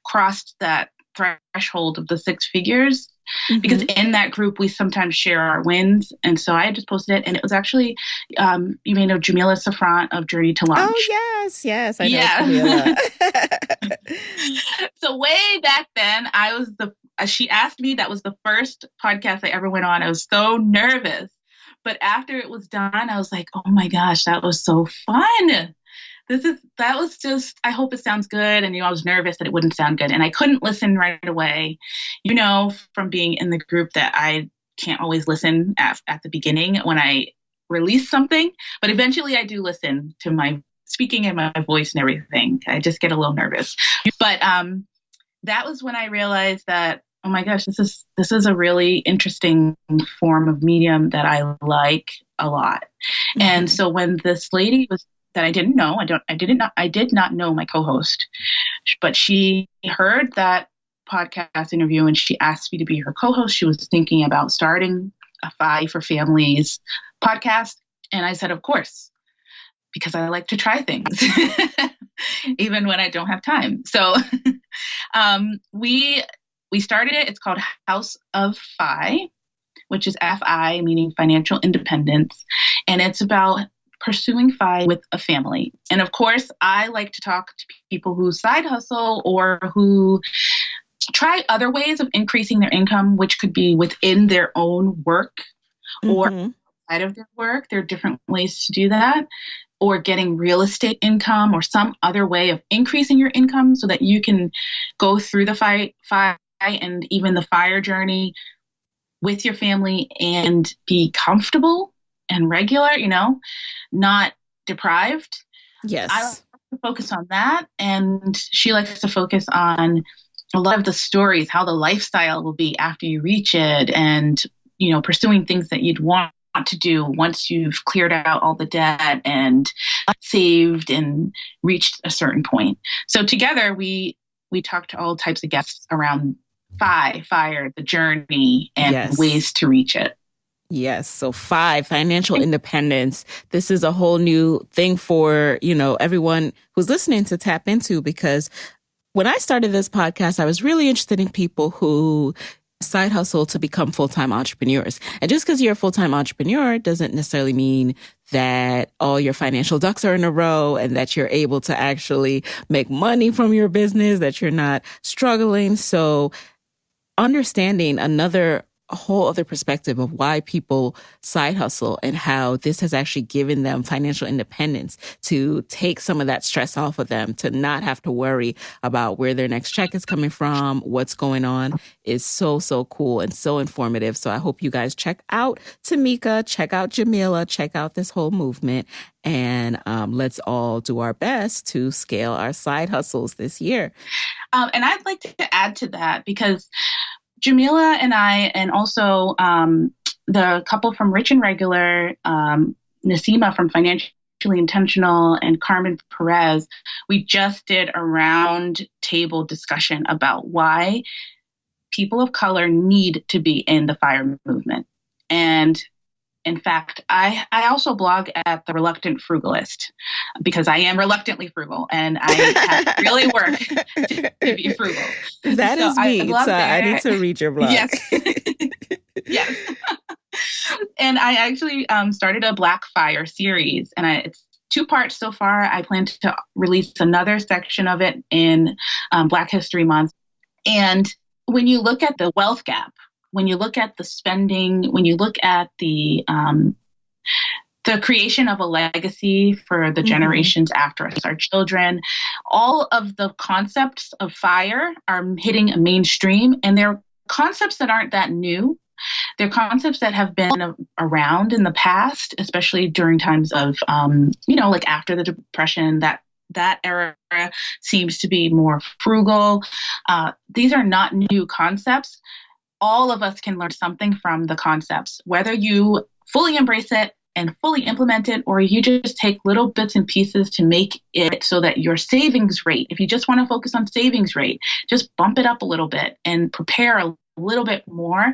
Speaker 1: crossed that threshold of the 6 figures. Because in that group, we sometimes share our wins. And so I just posted it. And it was actually, you may know Jamila Safran of Journey to Launch.
Speaker 2: Oh, yes. I know Jamila.
Speaker 1: So way back then, she asked me, that was the first podcast I ever went on. I was so nervous. But after it was done, I was like, oh my gosh, that was so fun. That was just, I hope it sounds good. And, I was nervous that it wouldn't sound good. And I couldn't listen right away, from being in the group that I can't always listen at the beginning when I release something. But eventually I do listen to my speaking and my voice and everything. I just get a little nervous. But that was when I realized that, oh my gosh, this is a really interesting form of medium that I like a lot. And so when this lady that I didn't know. I did not know my co-host, but she heard that podcast interview and she asked me to be her co-host. She was thinking about starting a Phi for Families podcast. And I said, of course, because I like to try things, even when I don't have time. So we started it. It's called House of Phi, which is FI, meaning financial independence. And it's about pursuing Phi with a family. And of course, I like to talk to people who side hustle or who try other ways of increasing their income, which could be within their own work or outside of their work. There are different ways to do that, or getting real estate income or some other way of increasing your income so that you can go through the Phi and even the fire journey with your family and be comfortable and regular, not deprived.
Speaker 2: Yes.
Speaker 1: I like to focus on that. And she likes to focus on a lot of the stories, how the lifestyle will be after you reach it, and, pursuing things that you'd want to do once you've cleared out all the debt and saved and reached a certain point. So together we talk to all types of guests around fire, the journey, and ways to reach it.
Speaker 2: Yes. So Phi, financial independence. This is a whole new thing for, everyone who's listening to tap into, because when I started this podcast, I was really interested in people who side hustle to become full-time entrepreneurs. And just because you're a full-time entrepreneur doesn't necessarily mean that all your financial ducks are in a row and that you're able to actually make money from your business, that you're not struggling. So understanding another a whole other perspective of why people side hustle and how this has actually given them financial independence to take some of that stress off of them, to not have to worry about where their next check is coming from, what's going on, is so, so cool and so informative. So I hope you guys check out Timika, check out Jamila, check out this whole movement, and let's all do our best to scale our side hustles this year.
Speaker 1: And I'd like to add to that, because Jamila and I, and also the couple from Rich and Regular, Nasima from Financially Intentional, and Carmen Perez, we just did a round table discussion about why people of color need to be in the FIRE movement. And in fact, I also blog at The Reluctant Frugalist, because I am reluctantly frugal and I have to really work to be frugal.
Speaker 2: That is me. So I need to read your blog.
Speaker 1: Yes. Yes. And I actually started a Black Fire series, and it's 2 parts so far. I plan to release another section of it in Black History Month. And when you look at the wealth gap, when you look at the spending, when you look at the creation of a legacy for the generations after us, our children, all of the concepts of FIRE are hitting a mainstream, and they're concepts that aren't that new. They're concepts that have been around in the past, especially during times of, like after the Depression, that era seems to be more frugal. These are not new concepts. All of us can learn something from the concepts, whether you fully embrace it and fully implement it, or you just take little bits and pieces to make it so that your savings rate, if you just want to focus on savings rate, just bump it up a little bit and prepare a little bit more.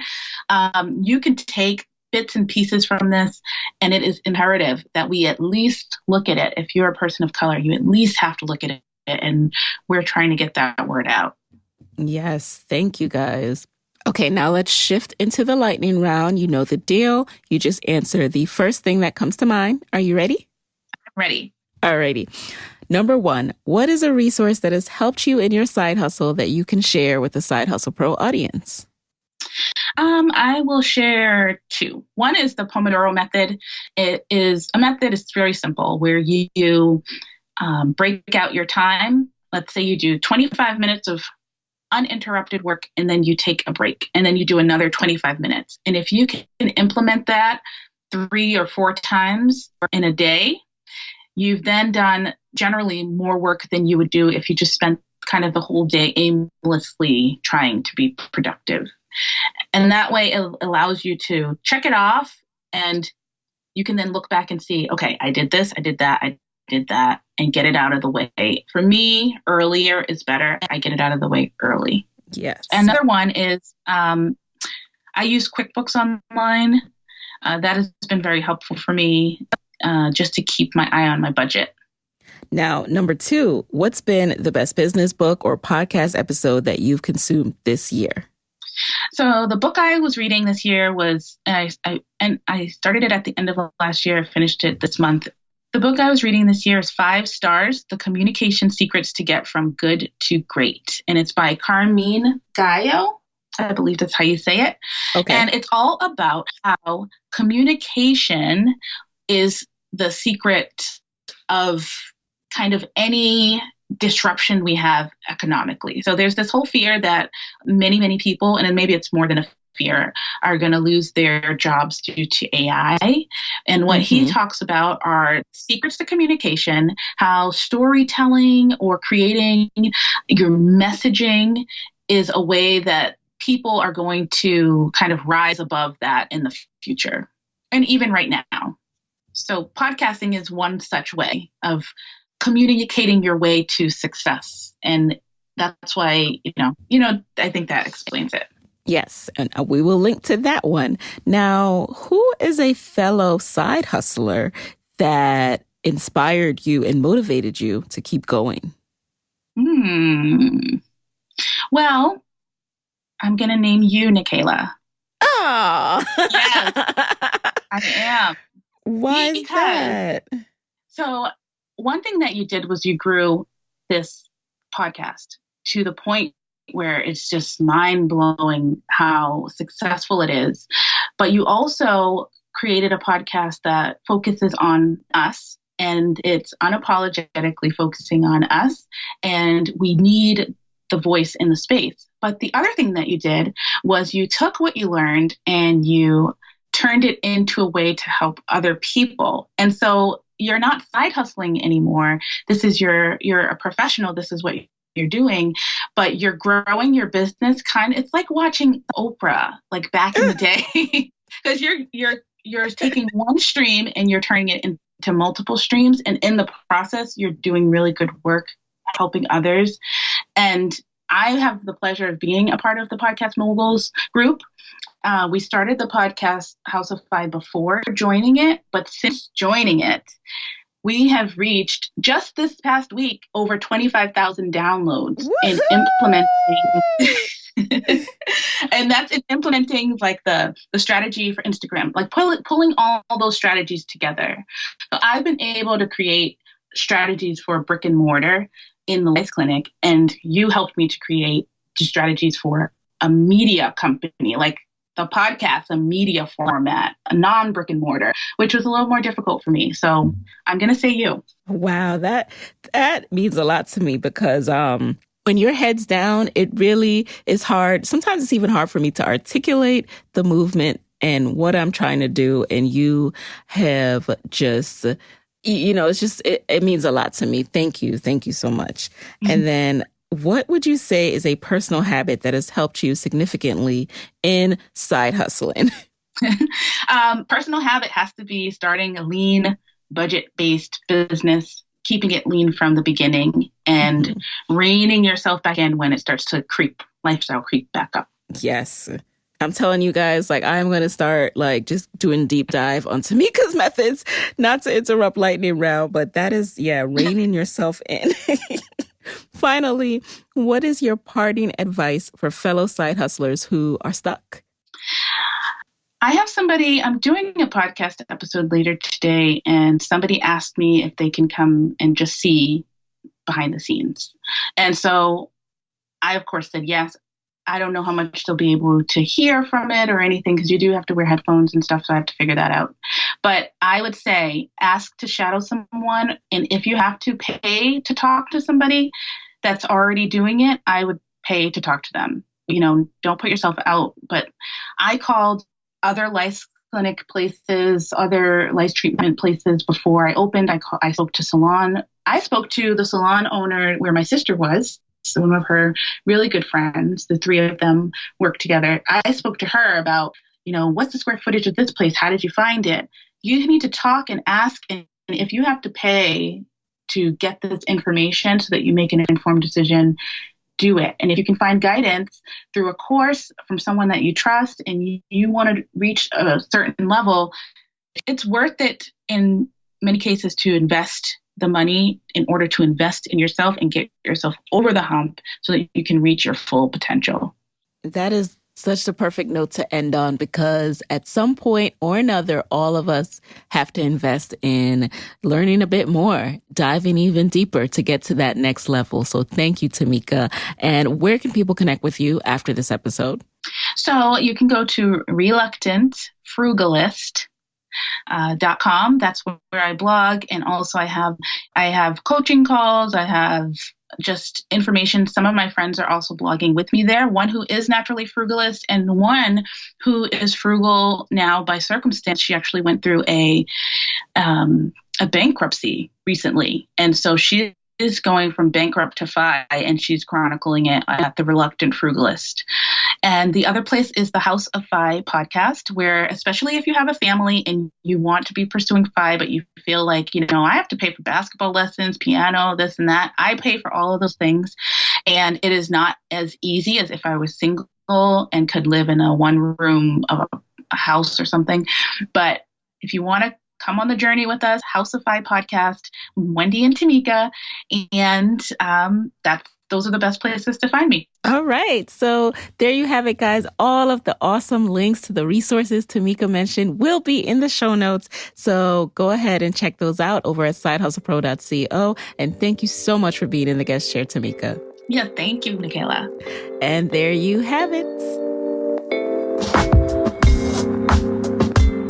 Speaker 1: You can take bits and pieces from this, and it is imperative that we at least look at it. If you're a person of color, you at least have to look at it, and we're trying to get that word out.
Speaker 2: Yes, thank you guys. Okay, now let's shift into the lightning round. You know the deal. You just answer the first thing that comes to mind. Are you ready?
Speaker 1: I'm ready.
Speaker 2: Alrighty. Number 1, what is a resource that has helped you in your side hustle that you can share with the Side Hustle Pro audience?
Speaker 1: I will share 2. One is the Pomodoro method. It is a method, it's very simple, where you break out your time. Let's say you do 25 minutes of uninterrupted work, and then you take a break, and then you do another 25 minutes. And if you can implement that 3 or 4 times in a day, you've then done generally more work than you would do if you just spent kind of the whole day aimlessly trying to be productive. And that way it allows you to check it off, and you can then look back and see, okay, I did this, I did that, I did that, and get it out of the way. For me, earlier is better. I get it out of the way early.
Speaker 2: Yes.
Speaker 1: Another one is I use QuickBooks Online. That has been very helpful for me, just to keep my eye on my budget.
Speaker 2: Now, number 2, what's been the best business book or podcast episode that you've consumed this year?
Speaker 1: So the book I was reading this year was, I started it at the end of last year, finished it this month. The book I was reading this year is 5 stars, The Communication Secrets to Get from Good to Great. And it's by Carmine Gallo. I believe that's how you say it.
Speaker 2: Okay.
Speaker 1: And it's all about how communication is the secret of kind of any disruption we have economically. So there's this whole fear that many, many people, and maybe it's more than a fear, are going to lose their jobs due to AI. And what he talks about are secrets to communication, how storytelling or creating your messaging is a way that people are going to kind of rise above that in the future, and even right now. So podcasting is one such way of communicating your way to success. And that's why, I think that explains it.
Speaker 2: Yes, and we will link to that one. Now, who is a fellow side hustler that inspired you and motivated you to keep going?
Speaker 1: Well, I'm going to name you, Nikayla.
Speaker 2: Oh,
Speaker 1: yes, I am.
Speaker 2: Why is that?
Speaker 1: So one thing that you did was you grew this podcast to the point where it's just mind blowing how successful it is. But you also created a podcast that focuses on us, and it's unapologetically focusing on us, and we need the voice in the space. But the other thing that you did was you took what you learned and you turned it into a way to help other people. And so you're not side hustling anymore. This is you're a professional. This is what you're doing, but you're growing your business. It's like watching Oprah, like back in the day, because you're taking one stream and you're turning it into multiple streams. And in the process, you're doing really good work helping others. And I have the pleasure of being a part of the Podcast Moguls group. We started the podcast House of Phi before joining it, but since joining it, we have reached just this past week over 25,000 downloads. Woo-hoo! In implementing. And that's in implementing like the strategy for Instagram, like pulling all those strategies together. So I've been able to create strategies for brick and mortar in the Lice Clinic, and you helped me to create strategies for a media company, like the podcast, a media format, a non-brick and mortar, which was a little more difficult for me. So I'm going to say you.
Speaker 2: Wow, that means a lot to me because when your head's down, it really is hard. Sometimes it's even hard for me to articulate the movement and what I'm trying to do. And you have just, it means a lot to me. Thank you. Thank you so much. Mm-hmm. And then what would you say is a personal habit that has helped you significantly in side hustling?
Speaker 1: Personal habit has to be starting a lean, budget-based business, keeping it lean from the beginning, and reining yourself back in when it starts to lifestyle creep back up.
Speaker 2: Yes. I'm telling you guys, I'm going to start just doing deep dive on Timika's methods, not to interrupt lightning round, but that is, reining yourself in. Finally, what is your parting advice for fellow side hustlers who are stuck?
Speaker 1: I have I'm doing a podcast episode later today, and somebody asked me if they can come and just see behind the scenes. And so I, of course, said yes. I don't know how much they'll be able to hear from it or anything, because you do have to wear headphones and stuff, so I have to figure that out. But I would say ask to shadow someone, and if you have to pay to talk to somebody that's already doing it, I would pay to talk to them. Don't put yourself out. But I called other lice clinic places, other lice treatment places before I opened. I spoke to salon. I spoke to the salon owner where my sister was. One of her really good friends, the three of them work together. I spoke to her about, what's the square footage of this place? How did you find it? You need to talk and ask. And if you have to pay to get this information so that you make an informed decision, do it. And if you can find guidance through a course from someone that you trust and you want to reach a certain level, it's worth it in many cases to invest the money in order to invest in yourself and get yourself over the hump so that you can reach your full potential.
Speaker 2: That is such the perfect note to end on, because at some point or another, all of us have to invest in learning a bit more, diving even deeper to get to that next level. So thank you, Timika. And where can people connect with you after this episode?
Speaker 1: So you can go to reluctantfrugalist.com. That's where I blog. And also I have coaching calls. I have just information. Some of my friends are also blogging with me there. One who is naturally frugalist and one who is frugal now by circumstance. She actually went through a bankruptcy recently. And so she is going from bankrupt to Phi, and she's chronicling it at the Reluctant Frugalist. And the other place is the House of Phi podcast, where especially if you have a family and you want to be pursuing Phi, but you feel like, I have to pay for basketball lessons, piano, this and that. I pay for all of those things. And it is not as easy as if I was single and could live in a one room of a house or something. But if you want to come on the journey with us, House of Phi podcast, Wendy and Timika. And those are the best places to find me.
Speaker 2: All right. So there you have it, guys. All of the awesome links to the resources Timika mentioned will be in the show notes. So go ahead and check those out over at sidehustlepro.co. And thank you so much for being in the guest chair, Timika.
Speaker 1: Yeah, thank you, Michaela.
Speaker 2: And there you have it.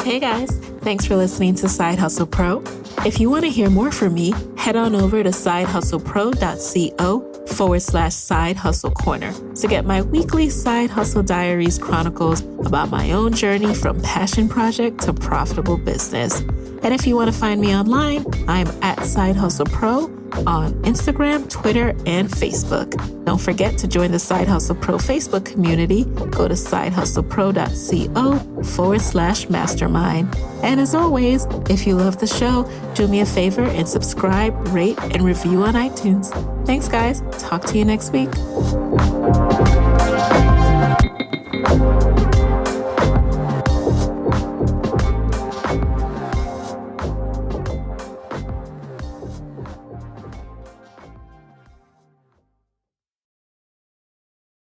Speaker 2: Hey guys, thanks for listening to Side Hustle Pro. If you want to hear more from me, head on over to sidehustlepro.co/Side Hustle Corner to get my weekly Side Hustle Diaries chronicles about my own journey from passion project to profitable business. And if you want to find me online, I'm at Side Hustle Pro on Instagram, Twitter, and Facebook. Don't forget to join the Side Hustle Pro Facebook community. Go to sidehustlepro.co/mastermind. And as always, if you love the show, do me a favor and subscribe, rate, and review on iTunes. Thanks, guys. Talk to you next week.